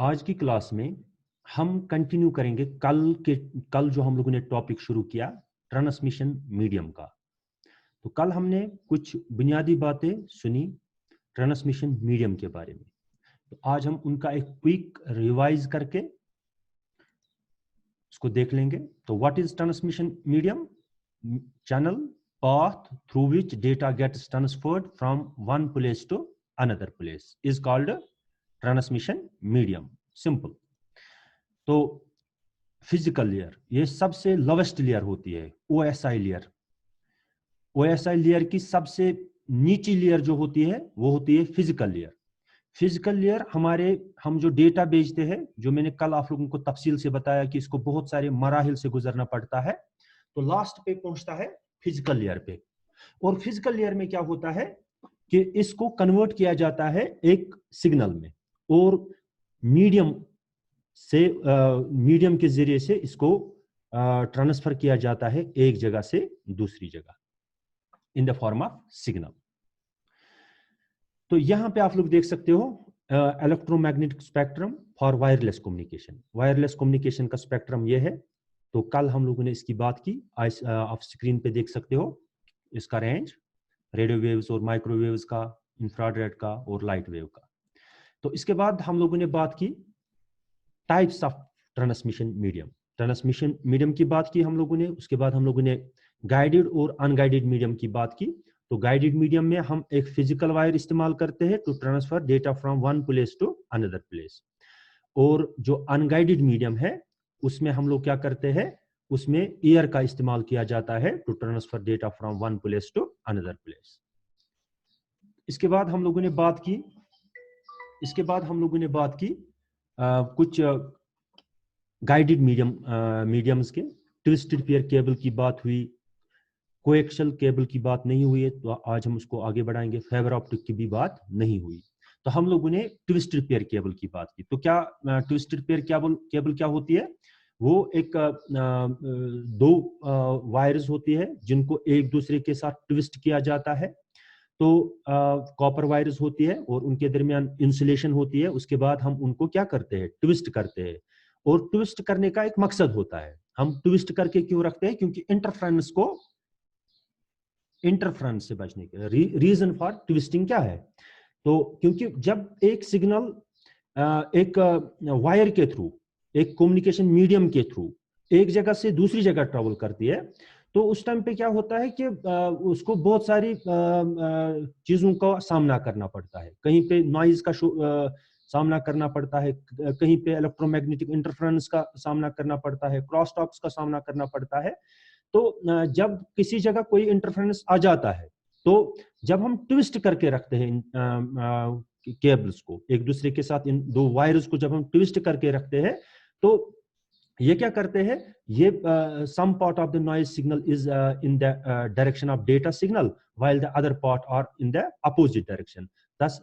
आज की क्लास में हम कंटिन्यू करेंगे कल जो हम लोगों ने टॉपिक शुरू किया ट्रांसमिशन मीडियम का। तो कल हमने कुछ बुनियादी बातें सुनी ट्रांसमिशन मीडियम के बारे में। तो आज हम उनका एक क्विक रिवाइज करके उसको देख लेंगे। तो what is transmission medium? Channel path through which data gets transferred from one place to another place is called transmission medium. Simple. तो फिजिकल लेयर ये सबसे लोवेस्ट लेयर होती है, ओएसआई लेयर। ओएसआई लेयर की सबसे नीची लेयर जो होती है वो होती है फिजिकल लेयर। फिजिकल लेयर हम जो डेटा भेजते हैं, जो मैंने कल आप लोगों को तफसील से बताया कि इसको बहुत सारे मराहिल से गुजरना पड़ता है, तो लास्ट पे पहुंचता है फिजिकल लेयर पे। और फिजिकल लेयर में क्या होता है कि इसको कन्वर्ट किया जाता है एक सिग्नल में, और मीडियम के जरिए से इसको ट्रांसफर किया जाता है एक जगह से दूसरी जगह in the form of signal. तो यहां पे आप लोग देख सकते हो electromagnetic spectrum for wireless communication. Wireless communication का स्पेक्ट्रम ये है। तो कल हम लोगों ने इसकी बात की, आप स्क्रीन पे देख सकते हो इसका रेंज, रेडियो वेव्स और माइक्रोवेव्स का, इंफ्रारेड का और लाइट वेव का। तो इसके बाद हम लोगों ने बात की types of transmission medium. Transmission medium की बात की हम लोगों ने। उसके बाद हम लोगों ने गाइडेड और अनगाइडेड मीडियम की बात की। तो गाइडेड मीडियम में हम एक फिजिकल वायर इस्तेमाल करते हैं to transfer data from one place to another place. और जो अनगाइडेड मीडियम है उसमें हम लोग क्या करते हैं, उसमें एयर का इस्तेमाल किया जाता है to transfer data from one place to another place. इसके बाद हम लोगों ने बात की कुछ गाइडेड मीडियम्स के। ट्विस्टेड पेयर केबल की बात हुई, कोएक्सियल केबल की बात नहीं हुई है, तो आज हम उसको आगे बढ़ाएंगे। फाइबर ऑप्टिक की भी बात नहीं हुई। तो हम लोगों ने ट्विस्टेड पेयर केबल की बात की। तो क्या ट्विस्टेड पेयर केबल क्या होती है? वो एक दो वायर्स होती है जिनको एक दूसरे के साथ ट्विस्ट किया जाता है। तो कॉपर वायर्स होती है और उनके दरमियान इंसुलेशन होती है। उसके बाद हम उनको क्या करते हैं, ट्विस्ट करते हैं। और ट्विस्ट करने का एक मकसद होता है। हम ट्विस्ट करके क्यों रखते हैं? क्योंकि इंटरफ्रेंस से बचने के। रीजन फॉर ट्विस्टिंग क्या है? तो क्योंकि जब एक सिग्नल एक वायर के थ्रू, एक कम्युनिकेशन मीडियम के थ्रू एक जगह से दूसरी जगह ट्रेवल करती है, तो उस टाइम पे क्या होता है कि उसको बहुत सारी चीजों का सामना करना पड़ता है। कहीं पे नॉइज का सामना करना पड़ता है, कहीं पे इलेक्ट्रोमैग्नेटिक इंटरफेरेंस का सामना करना पड़ता है, क्रॉस टॉक्स का सामना करना पड़ता है। तो जब किसी जगह कोई इंटरफेरेंस आ जाता है, तो जब हम ट्विस्ट करके रखते हैं केबल्स को एक दूसरे के साथ, इन दो वायर्स को जब हम ट्विस्ट करके रखते हैं, तो ये क्या करते हैं, ये some part of the noise signal is in the direction of data signal while the other part are in the opposite direction. thus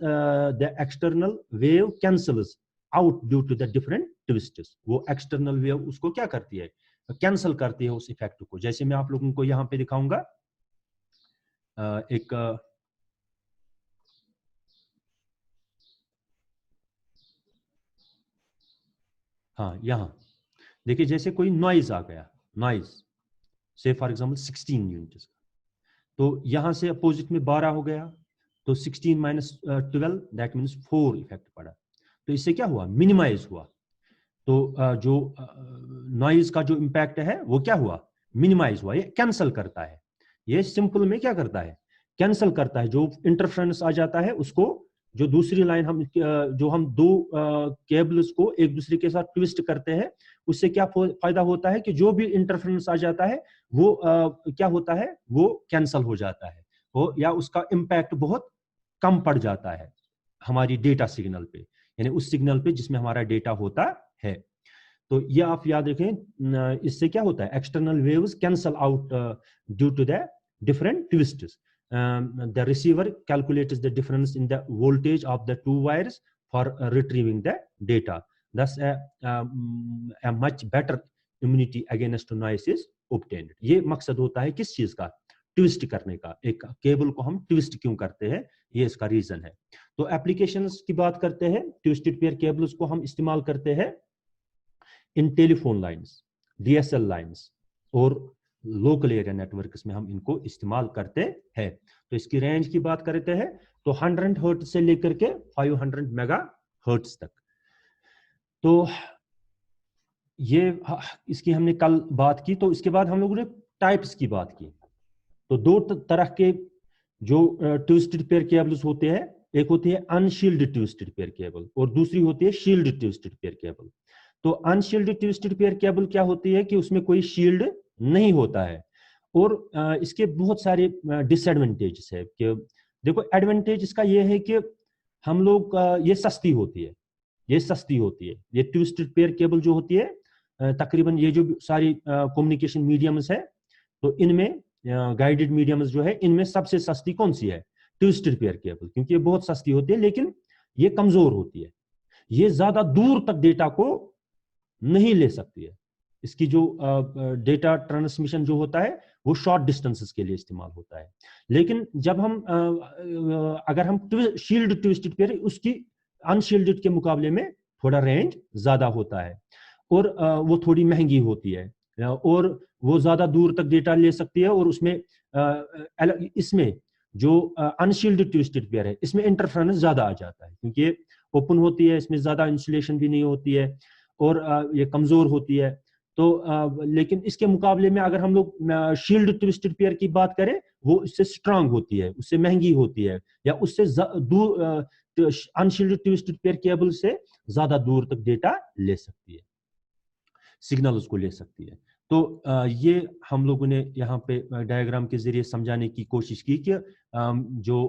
the external wave cancels out due to the different twists। वो external wave उसको क्या करती है, cancel करती है उस effect को। जैसे मैं आप लोगों को यहां पे दिखाऊंगा एक हाँ, यहां देखिए, जैसे कोई नॉइज आ गया, नॉइज से फॉर एग्जांपल 16 यूनिट्स का, तो यहां से अपोजिट में 12 हो गया, तो 16 माइनस 12 दैट मीन्स 4 इफेक्ट पड़ा। तो इससे क्या हुआ, मिनिमाइज हुआ। तो जो नॉइज का जो इम्पैक्ट है वो क्या हुआ, मिनिमाइज हुआ। ये कैंसल करता है, ये सिंपल में क्या करता है, कैंसल करता है। जो इंटरफेरेंस आ जाता है उसको, जो दूसरी लाइन हम दो केबल्स को एक दूसरे के साथ ट्विस्ट करते हैं, उससे क्या फायदा होता है कि जो भी इंटरफेरेंस आ जाता है वो क्या होता है, वो कैंसल हो जाता है, वो या उसका इम्पैक्ट बहुत कम पड़ जाता है हमारी डेटा सिग्नल पे, यानी उस सिग्नल पे जिसमें हमारा डेटा होता है। तो ये आप याद रखें, इससे क्या होता है, external waves cancel out due to the different twists. The receiver calculates the difference in the voltage of the two wires for retrieving the data. Thus a much better immunity against noise is obtained। ये मकसद होता है किस चीज का, twist करने का। एक केबल को हम ट्विस्ट क्यों करते हैं, ये इसका रीजन है। تو एप्लीकेशंस की बात करते हैं, ट्विस्टेड पेयर केबल्स को हम इस्तेमाल करते हैं इन टेलीफोन लाइंस, DSL लाइंस और लोकल एरिया नेटवर्क्स में हम इनको इस्तेमाल करते हैं। तो इसकी रेंज की बात करते हैं तो 100 हर्ट्ज से लेकर के 500 मेगा हर्ट्ज तक। तो ये इसकी हमने कल बात की। तो इसके बाद हम लोगों ने टाइप्स की बात की। तो दो तरह के जो ट्विस्टेड पेयर केबल्स होते हैं, एक होती है अनशील्ड ट्विस्टेड पेयर केबल और दूसरी होती है शील्ड ट्विस्टेड पेयर केबल। तो अनशील्ड ट्विस्टेड पेयर केबल क्या होती है कि उसमें कोई शील्ड नहीं होता है और इसके बहुत सारे डिसएडवांटेजेस है। कि देखो, एडवांटेज इसका ये है कि हम लोग ये सस्ती होती है, ये सस्ती होती है। ये ट्विस्टेड पेयर केबल जो होती है तकरीबन ये जो सारी कम्युनिकेशन मीडियम्स है, तो इनमें गाइडेड मीडियम्स जो है इनमें सबसे सस्ती कौन सी है? ट्विस्टेड पेयर केबल, क्योंकि ये बहुत सस्ती होती है लेकिन ये कमजोर होती है। ये ज्यादा दूर तक डेटा को नहीं ले सकती है। इसकी जो डेटा ट्रांसमिशन जो होता है वो शॉर्ट डिस्टेंसेस के लिए इस्तेमाल होता है। लेकिन जब हम अगर हम शील्ड ट्विस्टेड पेयर, उसकी अनशील्डेड के मुकाबले में थोड़ा रेंज ज्यादा होता है और वो थोड़ी महंगी होती है और वो ज्यादा दूर तक डेटा ले सकती है। और उसमें इसमें जो अनशील्ड ट्विस्टेड पेयर है इसमें इंटरफेरेंस ज्यादा आ जाता है, क्योंकि ये ओपन होती है, इसमें ज्यादा इंसुलेशन भी नहीं होती है और ये कमजोर होती है। तो लेकिन इसके मुकाबले में अगर हम लोग शील्ड ट्विस्टेड पेयर की बात करें, वो उससे स्ट्रांग होती है, उससे महंगी होती है, या उससे दूर अनशील्ड ट्विस्टेड पेयर केबल से ज्यादा दूर तक डेटा ले सकती है, सिग्नल उसको ले सकती है। तो ये हम लोगों ने यहाँ पे डायग्राम के जरिए समझाने की कोशिश की कि जो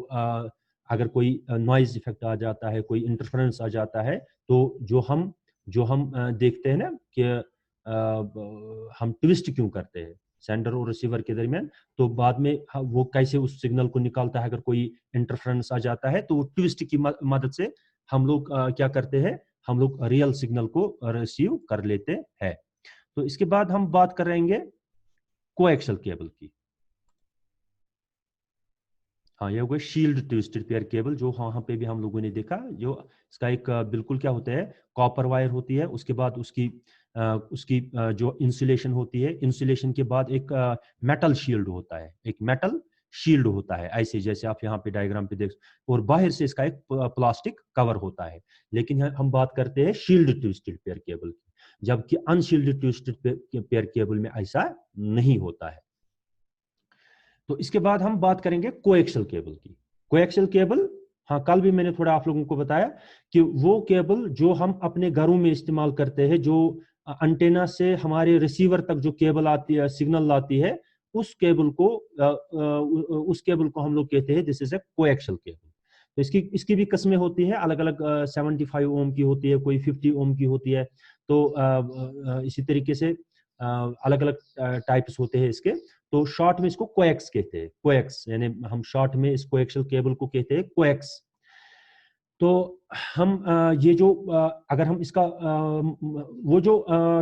अगर कोई नॉइज इफेक्ट आ जाता है, कोई इंटरफेरेंस आ जाता है, तो जो हम देखते हैं ना कि हम ट्विस्ट क्यों करते हैं सेंडर और रिसीवर के दरमियान, तो बाद में वो कैसे उस सिग्नल को निकालता है। अगर कोई इंटरफेरेंस आ जाता है तो वो ट्विस्ट की मदद से हम लोग क्या करते हैं, हम लोग रियल सिग्नल को रिसीव कर लेते हैं। तो इसके बाद हम बात करेंगे कोएक्सियल केबल की। हाँ, ये हो गया शील्ड ट्विस्टेड पेयर केबल, जो वहां पे भी हम लोगों ने देखा। जो इसका एक बिल्कुल क्या होता है, कॉपर वायर होती है, उसके बाद उसकी जो इंसुलेशन होती है, इंसुलेशन के बाद एक मेटल शील्ड होता है, एक मेटल शील्ड होता है ऐसे जैसे आप यहाँ पे डायग्राम पे देख, और बाहर से इसका एक प्लास्टिक कवर होता है। लेकिन हम बात करते हैं शील्ड ट्विस्टेड पेयर केबल की, जबकि अनशील्ड ट्विस्टेड पेयर केबल में ऐसा नहीं होता है। तो इसके बाद हम बात करेंगे कोएक्सियल केबल की। कोएक्सियल केबल, हाँ, कल भी मैंने थोड़ा आप लोगों को बताया कि वो केबल जो हम अपने घरों में इस्तेमाल करते हैं, जो एंटेना से हमारे रिसीवर तक जो केबल आती है, सिग्नल लाती है, उस केबल को हम लोग कहते हैं this is a coaxial cable. तो इसकी भी किस्में होती है, अलग अलग 75 ओम की होती है, कोई 50 ओम की होती है। तो इसी तरीके से अलग अलग टाइप्स होते हैं इसके। तो शॉर्ट में इसको कोएक्स कहते हैं, कोएक्स, यानी हम शॉर्ट में इस कोएक्सियल केबल को कहते हैं कोएक्स। तो हम ये जो अगर हम इसका वो जो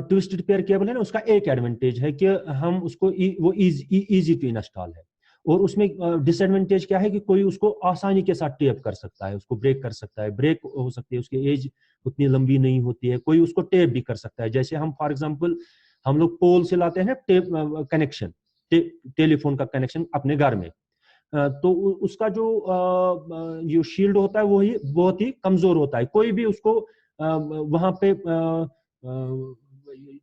ट्विस्टेड पेयर केबल है ना, उसका एक एडवांटेज है कि हम उसको वो इजी टू इंस्टॉल है। और उसमें डिसएडवांटेज क्या है कि कोई उसको आसानी के साथ टेप कर सकता है, उसको ब्रेक कर सकता है, ब्रेक हो सकती है, उसकी एज उतनी लंबी नहीं होती है, कोई उसको टेप भी कर सकता है। जैसे हम फॉर एग्जांपल हम लोग पोल से लाते हैं टेप कनेक्शन, टेलीफोन का कनेक्शन अपने घर में, तो उसका जो शील्ड होता है वो ही बहुत ही कमजोर होता है। कोई भी उसको वहां पे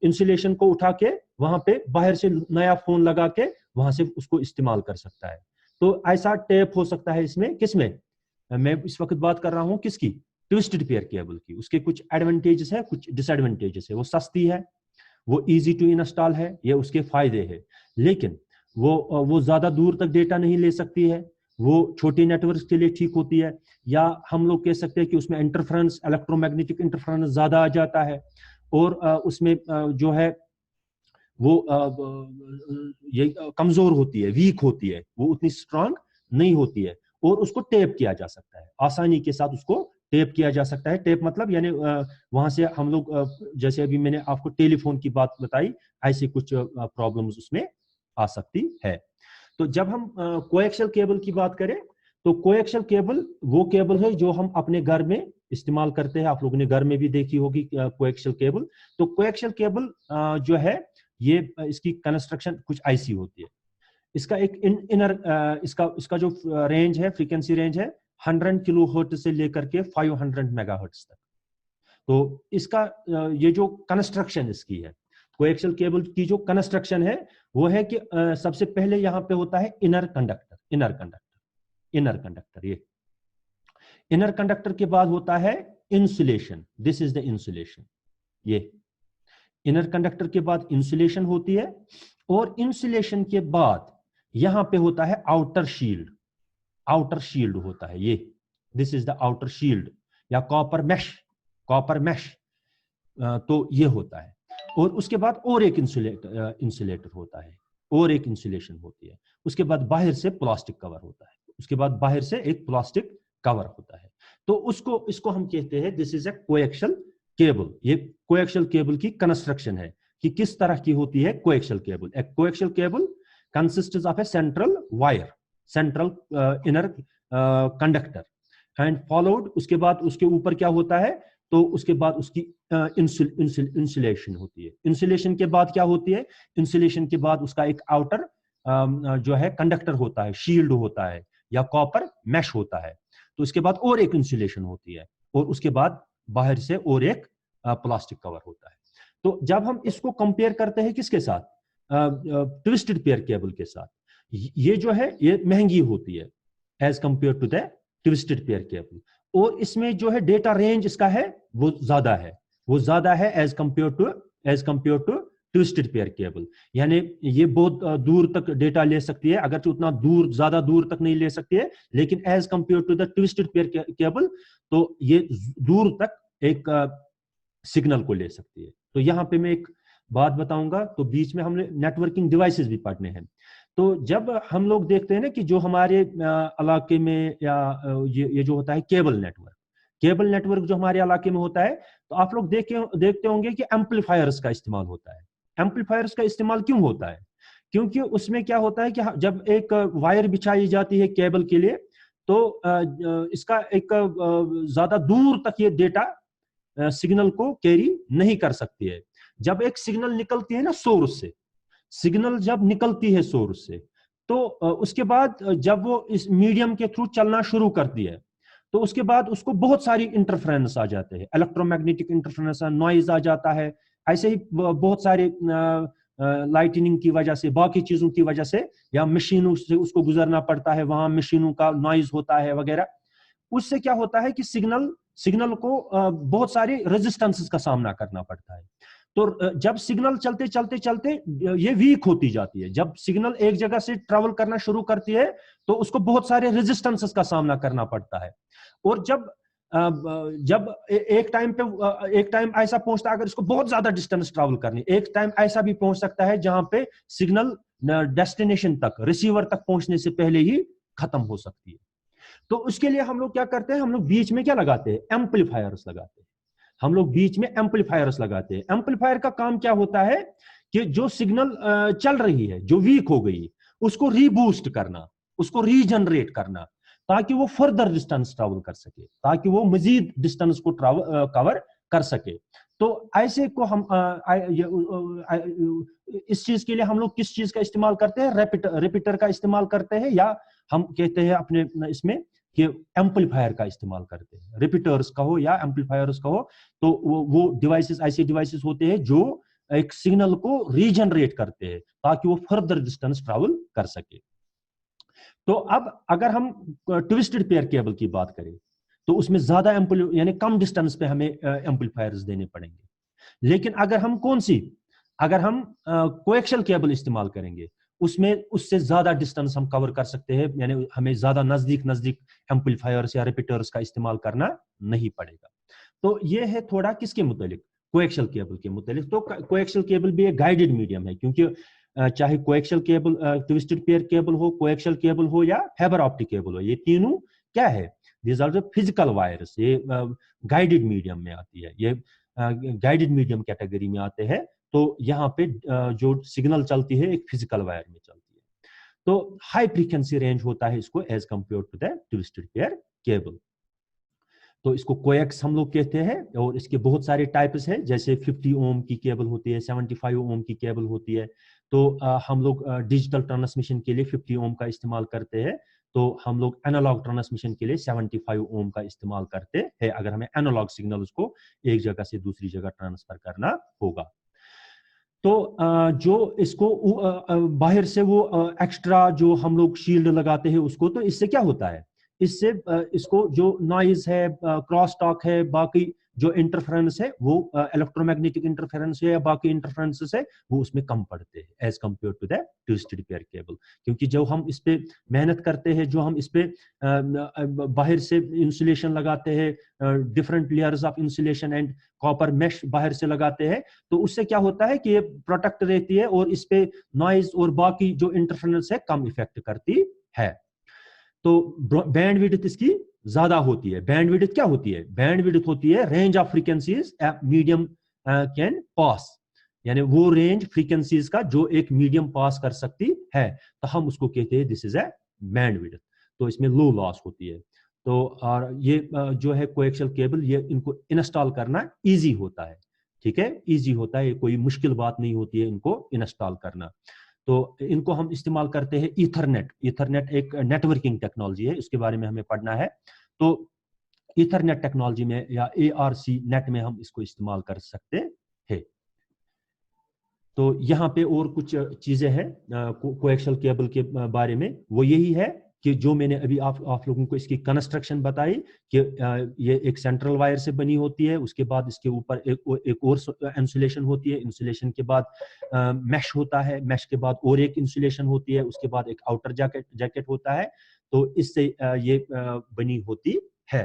इंसुलेशन को उठा के वहां पे बाहर से नया फोन लगा के वहां से उसको इस्तेमाल कर सकता है। तो ऐसा टेप हो सकता है इसमें, किसमें, मैं इस वक्त बात कर रहा हूं किसकी, ट्विस्टेड पेयर केबल की। उसके कुछ एडवांटेजेस है, कुछ डिसएडवांटेजेस है। वो सस्ती है, वो इजी टू इंस्टॉल है, ये उसके फायदे हैं। लेकिन वो ज्यादा दूर तक डेटा नहीं ले सकती है, वो छोटे नेटवर्क के लिए ठीक होती है, या हम लोग कह सकते हैं कि उसमें इंटरफेरेंस, इलेक्ट्रोमैग्नेटिक इंटरफेरेंस ज्यादा आ जाता है, और उसमें जो है वो ये कमजोर होती है, वीक होती है, वो उतनी स्ट्रांग नहीं होती है, और उसको टेप किया जा सकता है, आसानी के साथ उसको टेप किया जा सकता है। टेप मतलब यानी वहां से हम लोग जैसे अभी मैंने आपको टेलीफोन की बात बताई, ऐसे कुछ प्रॉब्लम्स उसमें आ सकती है। तो जब हम कोएक्सियल केबल की बात करें, تو کویکشل کیبل وہ کیبل ہے جو ہم اپنے گھر میں استعمال کرتے ہیں. آپ لوگوں نے گھر میں بھی دیکھی ہوگی کویکشل کیبل. تو کویکشل کیبل جو ہے یہ اس کی کنسٹرکشن کچھ ایسی ہوتی ہے. اس کا ایک انر اس کا جو رینج ہے, فریکوینسی رینج ہے 100 کلو ہرٹز سے لے کر کے 500 میگا ہرٹز تک. تو اس کا یہ جو کنسٹرکشن اس کی ہے, کویکشل کیبل کی جو کنسٹرکشن ہے وہ ہے کہ سب سے پہلے یہاں پہ ہوتا ہے انر کنڈکٹر. یہ انر کنڈکٹر کے بعد ہوتا ہے insulation. This is the insulation. یہ انر کنڈکٹر کے بعد انسولیشن ہوتی ہے, اور انسولیشن کے بعد یہاں پہ ہوتا ہے آؤٹر شیلڈ. آؤٹر شیلڈ ہوتا ہے یہ. دس از دا آؤٹر شیلڈ یا کاپر میش. تو یہ ہوتا ہے. اور اس کے بعد اور ایک انسولیٹر ہوتا ہے, اور ایک انسولیشن ہوتی ہے. اس کے بعد باہر سے پلاسٹک کور ہوتا ہے. تو اس کو ہم کہتے ہیں دس از اے کویکشل کیبل. یہ کویکشل کیبل کی کنسٹرکشن ہے کہ کس طرح کی ہوتی ہے کویکشل کیبل. ایک کویکشل cable consists of a central wire, central inner conductor, and followed اس کے بعد اس کے اوپر کیا ہوتا ہے, تو اس کے بعد اس کی انسولیشن ہوتی ہے. انسولیشن کے بعد کیا ہوتی ہے, انسولیشن کے بعد اس کا ایک آؤٹر جو ہے کنڈکٹر ہوتا ہے, شیلڈ ہوتا ہے یا کاپر میش ہوتا ہے. تو اس کے بعد اور ایک انسولیشن ہوتی ہے, اور اس کے بعد باہر سے اور ایک پلاسٹک کور ہوتا ہے. تو جب ہم اس کو کمپیئر کرتے ہیں کس کے ساتھ, ٹوسٹڈ پیئر کیبل کے ساتھ, یہ جو ہے یہ مہنگی ہوتی ہے as compare to the twisted pair cable. اور اس میں جو ہے ڈیٹا رینج اس کا ہے وہ زیادہ ہے as compare to twisted pair cable. یعنی یہ بہت دور تک ڈیٹا لے سکتی ہے, اگرچہ اتنا زیادہ دور تک نہیں لے سکتی ہے, لیکن as compare to the twisted pair cable تو یہ دور تک ایک سگنل کو لے سکتی ہے. تو یہاں پہ میں ایک بات بتاؤں گا, تو بیچ میں ہم نے نیٹورکنگ ڈیوائسز بھی پڑھنے ہیں. تو جب ہم لوگ دیکھتے ہیں نا کہ جو ہمارے علاقے میں یا یہ جو ہوتا ہے کیبل نیٹورک جو ہمارے علاقے میں ہوتا ہے, تو آپ لوگ دیکھتے ہوں گے کہ ایمپلیفائرز کا استعمال ہوتا ہے. ایمپلیفائرز کا استعمال کیوں ہوتا ہے, کیونکہ اس میں کیا ہوتا ہے کہ جب ایک وائر بچھائی جاتی ہے کیبل کے لیے, تو اس کا ایک زیادہ دور تک یہ ڈیٹا سگنل کو کیری نہیں کر سکتی ہے. جب ایک سگنل نکلتی ہے نا سورس سے, جب نکلتی ہے سورس سے, تو اس کے بعد جب وہ اس میڈیم کے تھرو چلنا شروع کرتی ہے, تو اس کے بعد اس کو بہت ساری انٹرفیرنس آ جاتے ہیں, الیکٹرو میگنیٹک انٹرفیرنس, نوائز آ جاتا ہے, ایسے ہی بہت سارے لائٹننگ کی وجہ سے, باقی چیزوں کی وجہ سے, یا مشینوں سے اس کو گزرنا پڑتا ہے, وہاں مشینوں کا نوائز ہوتا ہے وغیرہ. اس سے کیا ہوتا ہے کہ سگنل کو بہت ساری ریزسٹنس کا سامنا کرنا پڑتا ہے. تو جب سگنل چلتے یہ ویک ہوتی جاتی ہے. جب سگنل ایک جگہ سے ٹریول کرنا شروع کرتی ہے تو اس کو بہت سارے ریزسٹنس کا سامنا کرنا پڑتا ہے. اور جب ایک ٹائم ایسا پہنچتا ہے, اگر اس کو بہت زیادہ ڈسٹینس ٹریول کرنی, ایک ٹائم ایسا بھی پہنچ سکتا ہے جہاں پہ سگنل ڈیسٹینیشن تک, ریسیور تک پہنچنے سے پہلے ہی ختم ہو سکتی ہے. تو اس کے لیے ہم لوگ کیا کرتے ہیں, ہم لوگ بیچ میں کیا لگاتے ہیں, ایمپلیفائرز لگاتے ہیں. ایمپلیفائر کا کام کیا ہوتا ہے کہ جو سگنل چل رہی ہے, جو ویک ہو گئی, اس کو ری بوسٹ کرنا, اس کو ری جنریٹ کرنا, تاکہ وہ فردر ڈسٹینس ٹریول کر سکے, تاکہ وہ مزید ڈسٹینس کو کور کر سکے. تو ایسے کو ہم اس چیز کے لیے ہم لوگ کس چیز کا استعمال کرتے ہیں, ریپیٹر کا استعمال کرتے ہیں, یا ہم کہتے ہیں اپنے اس میں کہ ایمپلیفائر کا استعمال کرتے ہیں. ریپیٹرز کا ہو یا ایمپلیفائرز کا ہو, تو وہ ڈیوائسز ایسے ڈیوائسز ہوتے ہیں جو ایک سگنل کو ری جنریٹ کرتے ہیں تاکہ وہ فردر ڈسٹینس ٹریول کر سکے. تو اب اگر ہم ٹوسٹڈ پیئر کیبل کی بات کریں تو اس میں زیادہ یعنی کم ڈسٹینس پہ ہمیں ایمپلیفائرز دینے پڑیں گے. لیکن اگر ہم کویکشل کیبل استعمال کریں گے, اس میں اس سے زیادہ ڈسٹینس ہم کور کر سکتے ہیں, یعنی ہمیں زیادہ نزدیک ایمپلیفائرز یا ریپیٹرز کا استعمال کرنا نہیں پڑے گا. تو یہ ہے تھوڑا کس کے متعلق, کویکشل کیبل کے متعلق. تو کویکشل کیبل بھی ایک گائیڈڈ میڈیم ہے, کیونکہ چاہے کویکشل کیبل ٹوسٹڈ پیئر کیبل ہو, کویکشل کیبل ہو یا فائبر آپٹک کیبل ہو, یہ تینوں کیا ہے, دیز آر فزیکل وائرز. یہ گائیڈڈ میڈیم میں آتی ہے, یہ گائیڈڈ میڈیم کیٹیگری میں آتے ہیں. تو یہاں پہ جو سگنل چلتی ہے ایک فزیکل وائر میں چلتی ہے. तो हाई फ्रीक्वेंसी रेंज होता है इसको as compare to the twisted pair cable. तो इसको कोएक्स हम लोग कहते हैं, और इसके बहुत सारे टाइप्स हैं, जैसे 50 ओम की केबल होती है, 75 ओम की केबल होती है। तो हम लोग डिजिटल ट्रांसमिशन के लिए 50 ओम का इस्तेमाल करते हैं, तो हम लोग एनालॉग ट्रांसमिशन के लिए 75 ओम का इस्तेमाल करते हैं, अगर हमें एनालॉग सिग्नल उसको एक जगह से दूसरी जगह ट्रांसफर करना होगा। तो जो इसको बाहर से वो एक्स्ट्रा जो हम लोग शील्ड लगाते हैं उसको, तो इससे क्या होता है, इससे इसको जो नॉइज है, क्रॉस टॉक है, बाकी जो इंटरफेरेंस है, वो इलेक्ट्रोमैग्नेटिक इंटरफेरेंस है या बाकी इंटरफेरेंसेस है, वो उसमें कम पड़ते हैं as compare to the twisted pair cable. क्योंकि जो हम इस पे मेहनत करते हैं, जो हम इस पे बाहर से इंसुलेशन लगाते हैं, different layers of insulation and copper mesh बाहर से लगाते हैं, तो उससे क्या होता है कि ये प्रोटेक्ट रहती है और इस पे नॉइज और बाकी जो इंटरफेरेंस है कम इफेक्ट करती है। तो बैंड विड्थ इसकी ज्यादा होती है। बैंड विड्थ क्या होती है, बैंड विड्थ होती है range of frequencies medium can pass, यानी वो रेंज फ्रीक्वेंसीज का जो एक मीडियम पास कर सकती है, तो हम उसको कहते हैं this is A band width. तो इसमें लो लॉस होती है। तो और ये जो है कोएक्सियल केबल, ये इनको इंस्टॉल करना इजी होता है, ठीक है, इजी होता है, कोई मुश्किल बात नहीं होती है इनको इंस्टॉल करना। तो इनको हम इस्तेमाल करते हैं ईथरनेट। ईथरनेट एक नेटवर्किंग टेक्नोलॉजी है, इसके बारे में हमें पढ़ना है। तो ईथरनेट टेक्नोलॉजी में या ARC नेट में हम इसको इस्तेमाल कर सकते हैं। तो यहाँ पे और कुछ चीजें हैं कोएक्सियल केबल के बारे में, वो यही है कि जो मैंने अभी आप लोगों को इसकी कंस्ट्रक्शन बताई कि ये एक सेंट्रल वायर से बनी होती है, उसके बाद इसके ऊपर एक और इंसुलेशन होती है, इंसुलेशन के बाद मैश होता है, मैश के बाद और एक इंसुलेशन होती है, उसके बाद एक आउटर जैकेट होता है। तो इससे ये बनी होती है।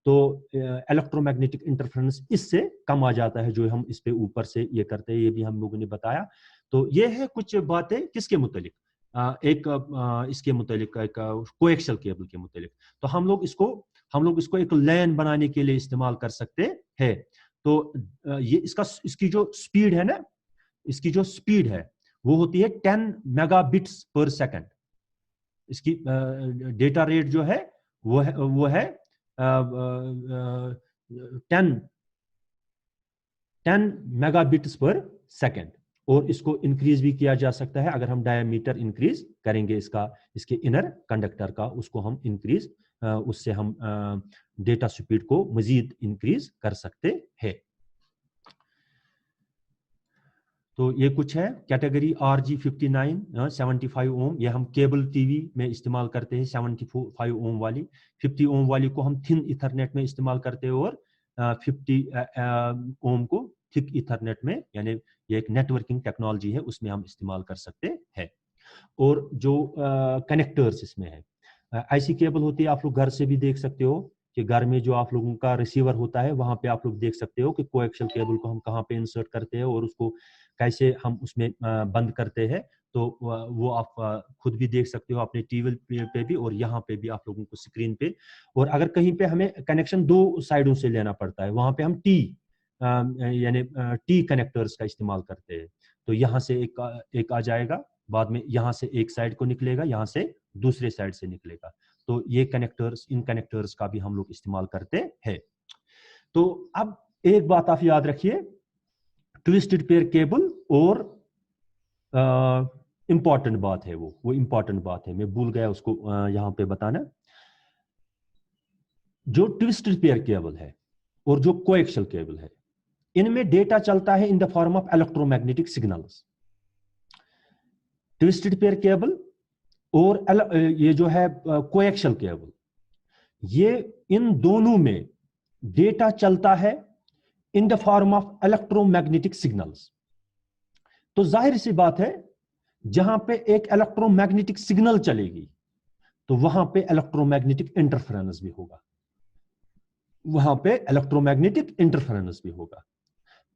तो इलेक्ट्रोमैग्नेटिक इंटरफेरेंस इससे कम आ जाता है जो हम इस पे ऊपर से ये करते हैं, ये भी हम लोगों ने बताया। तो ये है कुछ बातें किसके मुतालिक, एक इसके मुतालिक, एक कोएक्सियल केबल के मुतालिक। तो हम लोग इसको एक लैन बनाने के लिए इस्तेमाल कर सकते हैं। तो ये इसकी जो स्पीड है ना, इसकी जो स्पीड है वो होती है 10 मेगाबिट्स पर सेकंड। इसकी डेटा रेट जो है वो है 10 मेगाबिट्स पर सेकंड। और इसको इंक्रीज भी किया जा सकता है, अगर हम डायमीटर इंक्रीज करेंगे इसके इनर कंडक्टर का, उसको हम इंक्रीज, उससे हम डेटा स्पीड को मजीद इंक्रीज कर सकते हैं। तो ये कुछ है कैटेगरी RG59 75 ओम, ये हम केबल टीवी में इस्तेमाल करते हैं 75 ओम वाली। 50 ओम वाली को हम थिन इथरनेट में इस्तेमाल करते हैं, और 50 ओम को थिक इथरनेट में, यानी ये एक नेटवर्किंग टेक्नोलॉजी है, उसमें हम इस्तेमाल कर सकते हैं। और जो कनेक्टर्स इसमें है, ऐसी केबल होती है, आप लोग घर से भी देख सकते हो कि घर में जो आप लोगों का रिसीवर होता है, वहां पे आप लोग देख सकते हो कि कोएक्सियल केबल को हम कहाँ पे इंसर्ट करते हैं और उसको कैसे हम उसमें बंद करते हैं। तो वो आप खुद भी देख सकते हो अपने टीवी पे भी, और यहाँ पे भी आप लोगों को स्क्रीन पे। और अगर कहीं पे हमें कनेक्शन दो साइडों से लेना पड़ता है, वहां पे हम यानी टी कनेक्टर्स का इस्तेमाल करते हैं। तो यहाँ से एक आ जाएगा, बाद में यहाँ से एक साइड को निकलेगा, यहाँ से दूसरे साइड से निकलेगा। तो ये कनेक्टर्स, इन कनेक्टर्स का भी हम लोग इस्तेमाल करते हैं। तो अब एक बात आप याद रखिए, ट्विस्टेड पेयर केबल, और इंपॉर्टेंट बात है, वो इंपॉर्टेंट बात है, मैं भूल गया उसको यहां पे बताना। जो ट्विस्टेड पेयर केबल है और जो कोएक्सियल केबल है, इनमें डेटा चलता है in the form of electromagnetic signals. Twisted pair cable और ये जो है कोएक्सियल केबल, ये इन दोनों में डेटा चलता है in the form of electromagnetic signals. तो जाहिर सी बात है, जहां पे एक इलेक्ट्रोमैग्नेटिक सिग्नल चलेगी तो वहां पे इलेक्ट्रोमैग्नेटिक इंटरफेरेंस भी होगा, भी होगा।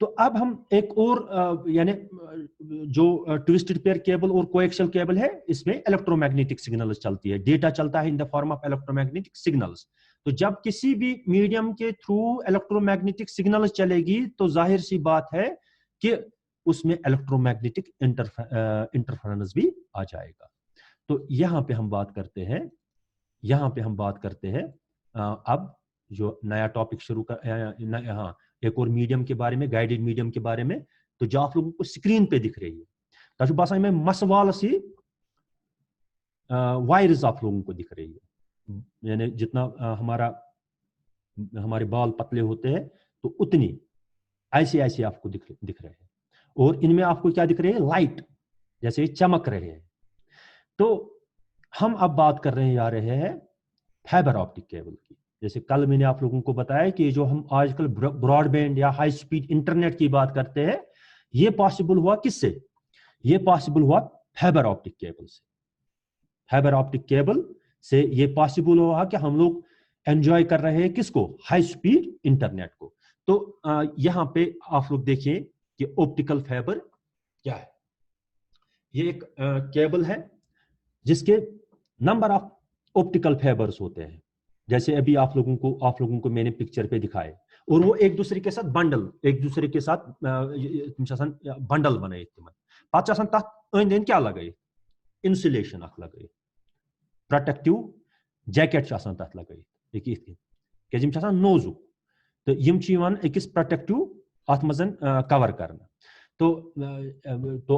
तो अब हम एक और यानी जो ट्विस्टेड पेयर केबल और कोएक्सियल केबल है, इसमें इलेक्ट्रोमैग्नेटिक सिग्नल्स चलती है, डेटा चलता है in the form of electromagnetic signals. तो जब किसी भी मीडियम के थ्रू इलेक्ट्रोमैग्नेटिक सिग्नल्स चलेगी, तो जाहिर सी बात है कि उसमें इलेक्ट्रोमैग्नेटिक इंटरफेरेंस भी आ जाएगा। تو یہاں پہ ہم بات کرتے ہیں اب جو نیا ٹاپک شروع کر ہاں ایک اور میڈیم کے بارے میں, گائیڈڈ میڈیم کے بارے میں, تو جو آپ لوگوں کو اسکرین پہ دکھ رہی ہے تاکہ باسان میں مس وال سی وائرز آپ لوگوں کو دکھ رہی ہے, یعنی جتنا ہمارے بال پتلے ہوتے ہیں تو اتنی ایسے آپ کو دکھ رہے ہیں, اور ان میں آپ کو کیا دکھ رہے ہیں, لائٹ جیسے چمک رہے ہیں. تو ہم اب بات کر رہے ہیں فائبر آپٹک کیبل کی. جیسے کل میں نے آپ لوگوں کو بتایا کہ جو ہم آج کل براڈ بینڈ یا ہائی سپیڈ انٹرنیٹ کی بات کرتے ہیں, یہ پاسبل ہوا کس سے؟ یہ پاسبل ہوا فائبر آپٹک کیبل سے. فائبر آپٹک کیبل سے یہ پاسبل ہوا کہ ہم لوگ انجوائے کر رہے ہیں کس کو؟ ہائی سپیڈ انٹرنیٹ کو. تو یہاں پہ آپ لوگ دیکھیں کہ آپٹیکل فائبر کیا ہے. یہ ایک کیبل ہے جس کے نمبر آف آپٹیکل فائبرز ہوتے ہیں. جیسے ابھی آپ لوگوں کو میں نے پکچر پہ دکھائے, اور وہ ایک دوسرے کے ساتھ بنڈل بنائے تم پتہ تک أنٛدۍ أنٛدۍ کیا لگائے, انسولیشن اخ لگائے, پروٹیکٹیو جیکٹ تک لگائے کیازِ یِم چھِ آسان نوزُک تہٕ یِم چھِ یِوان أکِس پروٹیکٹیو اتھ منٛز کور کرنا. تو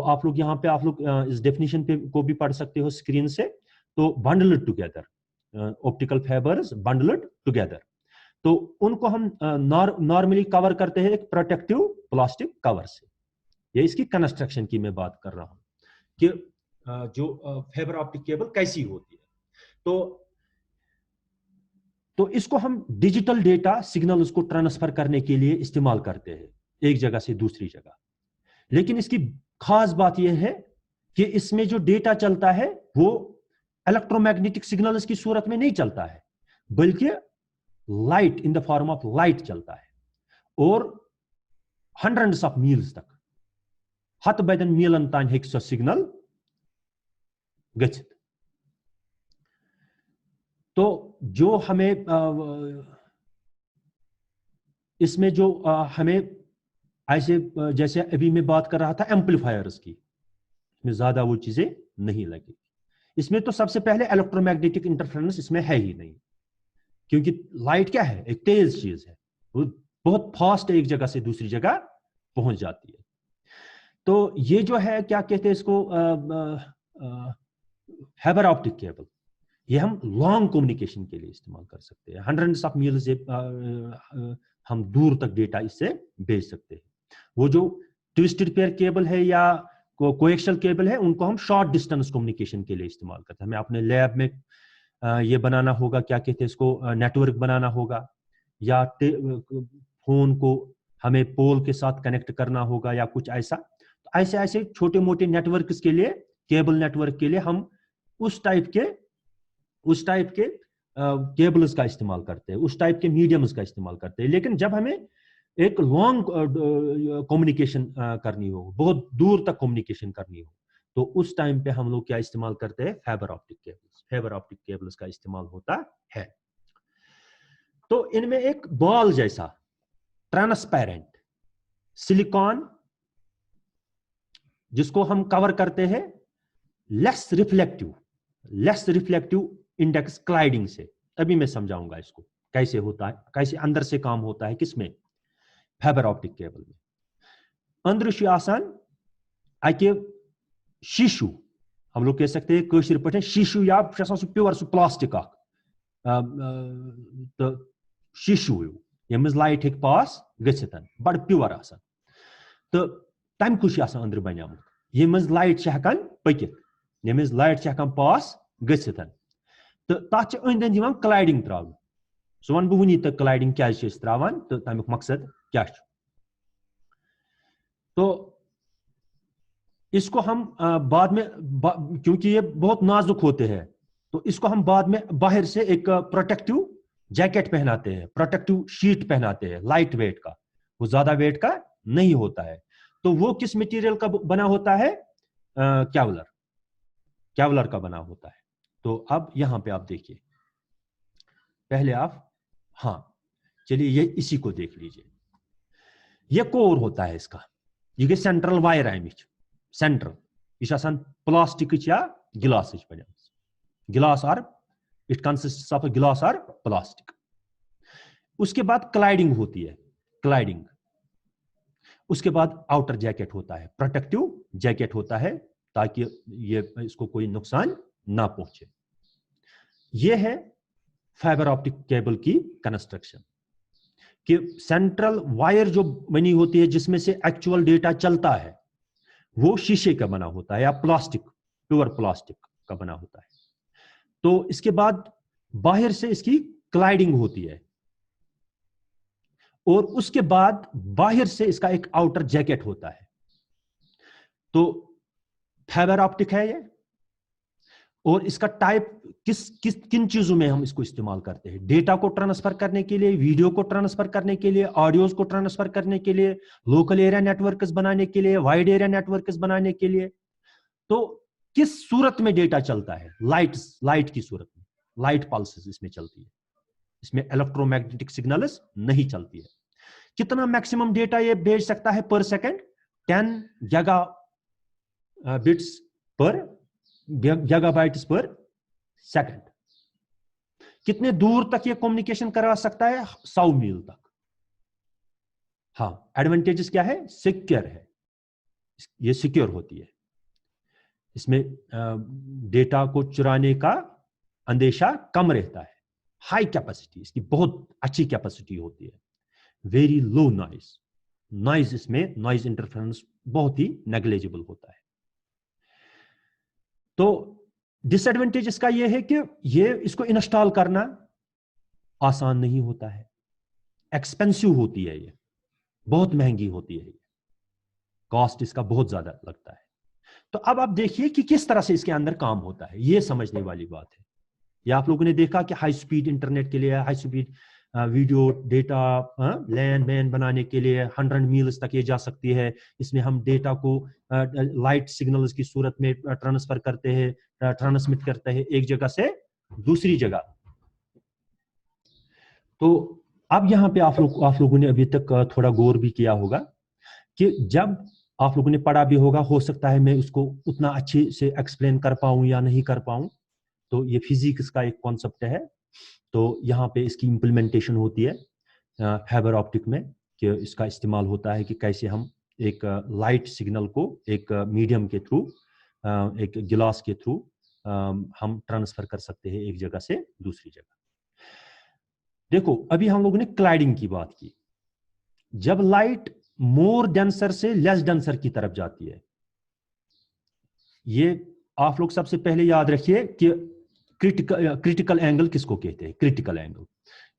آپ لوگ یہاں پہ اس ڈیفینیشن پہ کو بھی پڑھ سکتے ہو اسکرین سے. تو بنڈلڈ ٹوگیدر, آپٹیکل فائبرز بنڈلڈ ٹوگیدر, تو ان کو ہم نارملی کور کرتے ہیں ایک پروٹیکٹیو پلاسٹک کور سے. یہ اس کی کنسٹرکشن کی میں بات کر رہا ہوں کہ جو فائبر آپٹک کیبل کیسی ہوتی ہے. تو اس کو ہم ڈیجیٹل ڈیٹا سگنلز کو ٹرانسفر کرنے کے لیے استعمال کرتے ہیں ایک جگہ سے دوسری جگہ. لیکن اس کی خاص بات یہ ہے کہ اس میں جو ڈیٹا چلتا ہے وہ الیکٹرو میگنیٹک سگنلز کی صورت میں نہیں چلتا ہے, بلکہ light in the form of light چلتا ہے, اور ہنڈریڈس آف میلز تک, ہتھ بدن میلن تان ہیکہِ سۄ سگنل گژھِتھ. تو جو ہمیں اس میں جو ہمیں ایسے جیسے ابھی میں بات کر رہا تھا ایمپلیفائرز کی, اس میں زیادہ وہ چیزیں نہیں لگی. اس میں تو سب سے پہلے الیکٹرو میگنیٹک انٹرفیرنس اس میں ہے ہی نہیں, کیونکہ لائٹ کیا ہے, ایک تیز چیز ہے, وہ بہت فاسٹ ایک جگہ سے دوسری جگہ پہنچ جاتی ہے. تو یہ جو ہے کیا کہتے ہیں اس کو, فائبر آپٹک کیبل, یہ ہم لانگ کمیونیکیشن کے لیے استعمال کر سکتے ہیں. ہنڈریڈس آف میلز ہم دور تک ڈیٹا اس سے بھیج سکتے ہیں. وہ جو ٹویسٹڈ پیئر کیبل ہے یا کویکشل کیبل ہے, ان کو ہم شارٹ ڈسٹینس کمیونیکیشن کے لیے استعمال کرتے ہیں. ہمیں اپنے لیب میں یہ بنانا ہوگا, کیا کہتے ہیں اس کو, نیٹ ورک بنانا ہوگا, یا فون کو ہمیں پول کے ساتھ کنیکٹ کرنا ہوگا یا کچھ ایسا. ایسے چھوٹے موٹے نیٹ ورکس کے لیے, کیبل نیٹ ورک کے لیے ہم اس ٹائپ کے کیبلز کا استعمال کرتے ہیں, اس ٹائپ کے میڈیمز کا استعمال کرتے ہیں. لیکن جب ہمیں ایک لانگ کمیونیکیشن کرنی ہو, بہت دور تک کمیونیکیشن کرنی ہو, تو اس ٹائم پہ ہم لوگ کیا استعمال کرتے ہیں, fibre optic cables. Fibre optic cables کا استعمال ہوتا ہے. تو ان میں ایک بال جیسا ٹرانسپیرنٹ سلیکان, جس کو ہم کور کرتے ہیں لیس ریفلیکٹیو انڈیکس کلائڈنگ سے. ابھی میں سمجھاؤں گا اس کو کیسے ہوتا ہے, کیسے اندر سے کام ہوتا ہے, کس میں, فائبر آپٹک کیبل میں. اندر چھ آسان اکہ شیشو, ہم لوگ کہہ سکتے ہیں کٲشِر پٲٹھۍ شیشو, یا سُہ پیور سُہ پلاسٹک اکھ تو شیشو ییٚمہِ منٛز لایٹ ہیٚکہِ پاس گٔژھِتھ, بڑٕ پیور آسان. تو تمہِ کُے چھُ آسان أنٛدرٕ بنیومُت, ییٚمہِ منٛز لایٹ چھِ ہٮ۪کان پٔکِتھ, ییٚمہِ منٛز لایٹ چھِ ہٮ۪کان پاس گٔژھِتھ. تہٕ تتھ چھِ أنٛدۍ أنٛدۍ یِوان کلایڈنگ تراونہٕ. سُہ وَنہٕ بہٕ وُنی تہٕ کلایڈنگ کیازِ چھِ أسۍ تراوان تہٕ تمیُک مقصد کیاہ چھُ. تو اس کو ہم بعد میں, کیونکہ یہ بہت نازک ہوتے ہیں, تو اس کو ہم بعد میں باہر سے ایک پروٹیکٹیو جیکٹ پہناتے ہیں, پروٹیکٹیو شیٹ پہناتے ہیں, لائٹ ویٹ کا, وہ زیادہ ویٹ کا نہیں ہوتا ہے. تو وہ کس مٹیریل کا بنا ہوتا ہے, کیولر کا بنا ہوتا ہے. تو اب یہاں پہ آپ دیکھیے, پہلے آپ, ہاں چلیے یہ اسی کو دیکھ لیجئے. یہ کور ہوتا ہے اس کا, یہ گئی سینٹرل وائر امچ, سینٹرل, یہ آسان پلاسٹک یا گلاسچ بنیمٕژ. गिलास और इट कंसिस्ट्स ऑफ गिलास और प्लास्टिक। उसके बाद क्लाइडिंग होती है, क्लाइडिंग। उसके बाद आउटर जैकेट होता है, प्रोटेक्टिव जैकेट होता है ताकि ये इसको कोई नुकसान ना पहुंचे। ये है फाइबर ऑप्टिक केबल की कंस्ट्रक्शन कि सेंट्रल वायर जो बनी होती है जिसमें से एक्चुअल डेटा चलता है वो शीशे का बना होता है या प्लास्टिक, प्योर प्लास्टिक का बना होता है। तो इसके बाद बाहर से इसकी क्लाइडिंग होती है और उसके बाद बाहर से इसका एक आउटर जैकेट होता है। तो फाइबर ऑप्टिक है ये, और इसका टाइप किन चीजों में हम इसको इस्तेमाल करते हैं? डेटा को ट्रांसफर करने के लिए, वीडियो को ट्रांसफर करने के लिए, ऑडियोज को ट्रांसफर करने के लिए, लोकल एरिया नेटवर्क्स बनाने के लिए, वाइड एरिया नेटवर्क्स बनाने के लिए। तो किस सूरत में डेटा चलता है? लाइट की सूरत में, लाइट पल्सेस इसमें चलती है, इसमें इलेक्ट्रोमैग्नेटिक सिग्नल्स नहीं चलती है। कितना मैक्सिमम डेटा ये भेज सकता है पर सेकंड? 10 गीगाबाइट्स पर सेकंड। कितने दूर तक ये कम्युनिकेशन करवा सकता है? 100 मील तक। हाँ, एडवांटेजेस क्या है? सिक्योर है, ये सिक्योर होती है, इसमें डेटा को चुराने का अंदेशा कम रहता है। हाई कैपेसिटी, इसकी बहुत अच्छी कैपेसिटी होती है। वेरी लो नॉइज, नॉइज इसमें नॉइज इंटरफेरेंस बहुत ही नेग्लिजिबल होता है। तो डिसएडवांटेज इसका यह है कि ये इसको इंस्टॉल करना आसान नहीं होता है, एक्सपेंसिव होती है, ये बहुत महंगी होती है, ये कॉस्ट इसका बहुत ज्यादा लगता है। तो अब आप देखिए कि किस तरह से इसके अंदर काम होता है, ये समझने वाली बात है। ये आप लोगों ने देखा कि हाई स्पीड इंटरनेट के लिए, high speed video data land man बनाने के लिए 100 मील्स तक ये जा सकती है। इसमें हम डेटा को लाइट सिग्नल्स की सूरत में ट्रांसफर करते हैं, ट्रांसमिट करते हैं एक जगह से दूसरी जगह। तो अब यहाँ पे आप लोगों ने अभी तक थोड़ा गौर भी किया होगा कि जब आप लोगों ने पढ़ा भी होगा, हो सकता है मैं उसको उतना अच्छे से एक्सप्लेन कर पाऊं या नहीं कर पाऊं। तो ये फिजिक्स का एक कॉन्सेप्ट है, तो यहाँ पे इसकी इम्प्लीमेंटेशन होती है फाइबर ऑप्टिक में, कि इसका इस्तेमाल होता है कि कैसे हम एक लाइट सिग्नल को एक मीडियम के थ्रू, एक गिलास के थ्रू हम ट्रांसफर कर सकते हैं एक जगह से दूसरी जगह। देखो, अभी हम लोगों ने क्लाइडिंग की बात की। जब लाइट मोर डेंसर से लेस डेंसर की तरफ जाती है, ये आप लोग सबसे पहले याद रखिए कि क्रिटिकल एंगल किसको कहते हैं? क्रिटिकल एंगल,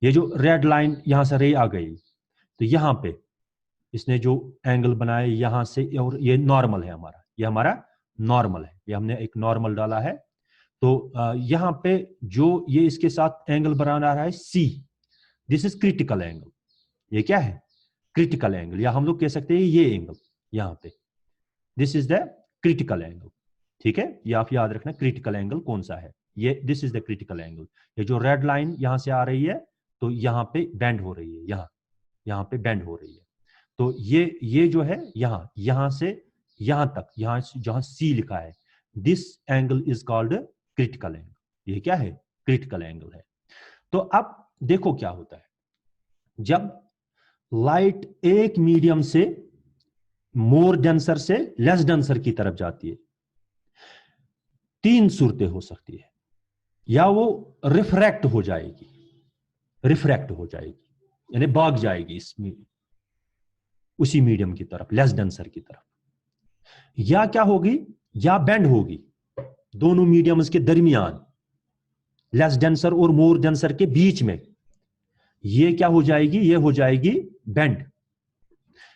ये जो रेड लाइन यहां से रे आ गई, तो यहां पे इसने जो एंगल बनाया यहां से, और ये नॉर्मल है हमारा, ये हमारा नॉर्मल है, ये हमने एक नॉर्मल डाला है। तो यहां पे जो ये इसके साथ एंगल बना रहा है सी, दिस इज क्रिटिकल एंगल। ये क्या है? क्रिटिकल एंगल, या हम लोग कह सकते हैं ये एंगल यहां पे, this is the critical angle. ठीक है, ये आप याद रखना क्रिटिकल एंगल कौन सा है, ये this is the critical angle. ये जो रेड लाइन यहां से आ रही है, तो यहां पे बेंड हो रही है, यहां पे बेंड हो रही है। तो ये जो है यहां से यहां तक, यहां जहां सी लिखा है, this angle is called critical angle. ये क्या है? क्रिटिकल एंगल है। तो अब देखो क्या होता है, जब लाइट एक मीडियम से मोर डेंसर से लेस डेंसर की तरफ जाती है, 3 सूरतें हो सकती है। या वो रिफ्रैक्ट हो जाएगी, यानी भाग जाएगी इसमें उसी मीडियम की तरफ, लेस डेंसर की तरफ। या क्या होगी? या बेंड होगी, दोनों मीडियम्स के दरमियान, लेस डेंसर और मोर डेंसर के बीच में, ये क्या हो जाएगी? ये हो जाएगी बेंड।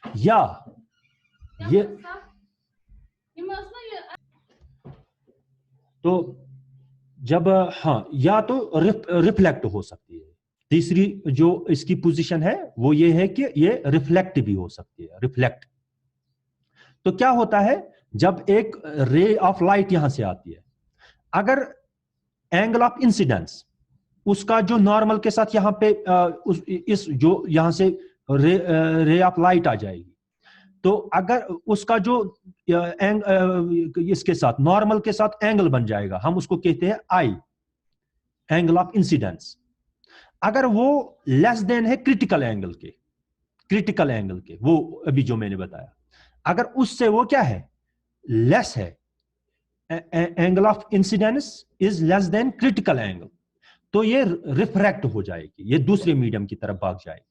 या ये तो जब या तो रिफ्लेक्ट हो सकती है। तीसरी जो इसकी पोजीशन है वो ये है कि ये रिफ्लेक्ट भी हो सकती है, रिफ्लेक्ट। तो क्या होता है, जब एक रे ऑफ लाइट यहां से आती है, अगर एंगल ऑफ इंसिडेंस उसका जो नॉर्मल के साथ यहां पे इस जो यहां से रे ऑफ लाइट आ जाएगी, तो अगर उसका जो इसके साथ नॉर्मल के साथ एंगल बन जाएगा, हम उसको कहते हैं आई, एंगल ऑफ इंसिडेंस, अगर वो लेस देन है क्रिटिकल एंगल के, वो अभी जो मैंने बताया, अगर उससे वो क्या है, लेस है, angle of incidence is less than critical angle, तो ये रिफ्रैक्ट हो जाएगी, ये दूसरे मीडियम की तरफ भाग जाएगी।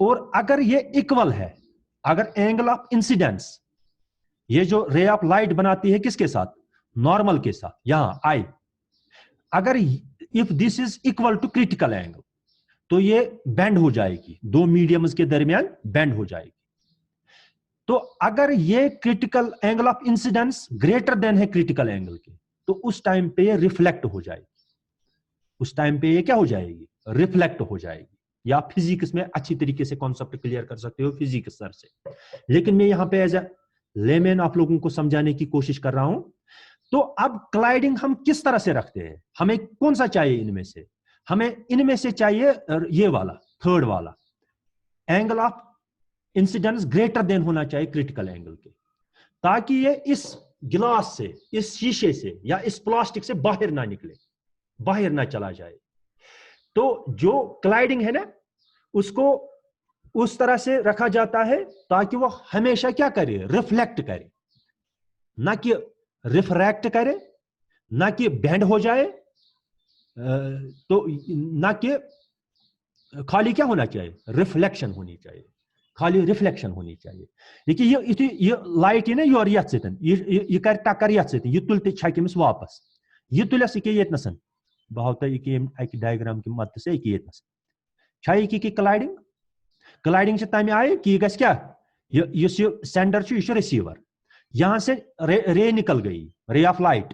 और अगर ये इक्वल है, अगर एंगल ऑफ इंसिडेंस, ये जो रे ऑफ लाइट बनाती है किसके साथ, नॉर्मल के साथ, यहां आई, अगर if this is equal to critical angle, तो ये बेंड हो जाएगी, दो मीडियम्स के दरमियान बेंड हो जाएगी। तो अगर ये critical angle of incidence greater than है क्रिटिकल एंगल के, तो उस टाइम पे ये रिफ्लेक्ट हो जाएगी, उस टाइम पे ये क्या हो जाएगी, रिफ्लेक्ट हो जाएगी। या फिजिक्स में अच्छी तरीके से कॉन्सेप्ट क्लियर कर सकते हो फिजिक्स सर से, लेकिन मैं यहां पे एज ए लेमैन आप लोगों को समझाने की कोशिश कर रहा हूं। तो अब क्लाइडिंग हम किस तरह से रखते हैं, हमें कौन सा चाहिए इनमें से, हमें इनमें से चाहिए ये वाला, थर्ड वाला, angle of incidence greater than होना चाहिए क्रिटिकल एंगल के, ताकि ये इस गिलास से, इस शीशे से या इस प्लास्टिक से बाहर ना निकले, बाहर ना चला जाए। तो जो क्लाइडिंग है ना, उसको उस तरह से रखा जाता है ताकि वो हमेशा क्या करे, रिफ्लेक्ट करे, ना कि रिफ्रैक्ट करे, ना कि बेंड हो जाए, तो ना कि खाली क्या होना चाहिए, रिफ्लेक्शन होनी चाहिए, खाली रिफ्लेक्शन होनी चाहिए। देखिए ये लाइट ये ना योर यथ सतन ये कर टक्कर यथ सतन, ये तुल छकमिस वापस, ये तुलस ये बहुत एक डायग्राम की मदद से ये की क्लाइडिंग, क्लाइडिंग से तम आए कि गस क्या, ये सेंडर ये रिसीवर, यहां से रे निकल गई, रे ऑफ लाइट,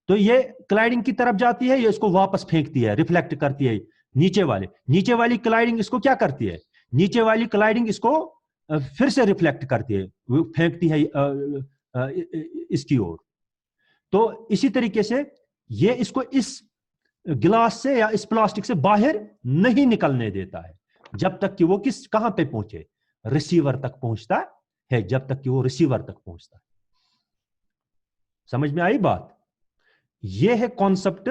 तो ये क्लाइडिंग की तरफ जाती है, ये इसको वापस फेंकती है, रिफ्लेक्ट करती है नीचे वाली क्लाइडिंग इसको क्या करती है, नीचे वाली क्लाइडिंग इसको फिर से रिफ्लेक्ट करती है, वो फेंकती है इसकी ओर। तो इसी तरीके से ये इसको इस गिलास से या इस प्लास्टिक से बाहर नहीं निकलने देता है, जब तक कि वो कहां पे पहुंचे, रिसीवर तक पहुंचता है, जब तक कि वो रिसीवर तक पहुंचता है। समझ में आई बात? ये है कॉन्सेप्ट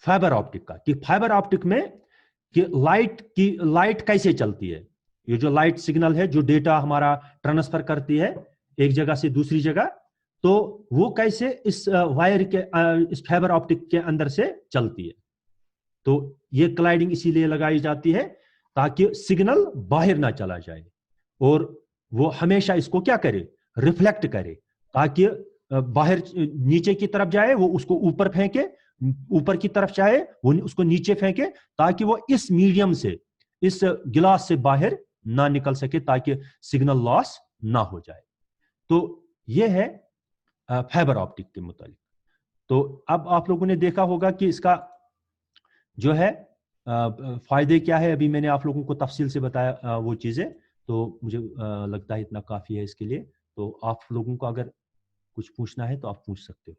फाइबर ऑप्टिक का, कि फाइबर ऑप्टिक में कि लाइट कैसे चलती है, ये जो लाइट सिग्नल है, जो डेटा हमारा ट्रांसफर करती है एक जगह से दूसरी जगह, तो वो कैसे इस वायर के इस फाइबर ऑप्टिक के अंदर से चलती है। तो ये क्लाइडिंग इसीलिए लगाई जाती है ताकि सिग्नल बाहर ना चला जाए, और वो हमेशा इसको क्या करे, रिफ्लेक्ट करे, ताकि बाहर नीचे की तरफ जाए वो उसको ऊपर फेंके, ऊपर की तरफ जाए वो उसको नीचे फेंके, ताकि वो इस मीडियम से, इस गिलास से बाहर ना निकल सके, ताकि सिग्नल लॉस ना हो जाए। तो ये है फाइबर ऑप्टिक के मुतालिक। तो अब आप लोगों ने देखा होगा कि इसका जो है फायदे क्या है, अभी मैंने आप लोगों को तफसील से बताया वो चीजें, तो मुझे लगता है इतना काफी है इसके लिए। तो आप लोगों को अगर कुछ पूछना है तो आप पूछ सकते हो।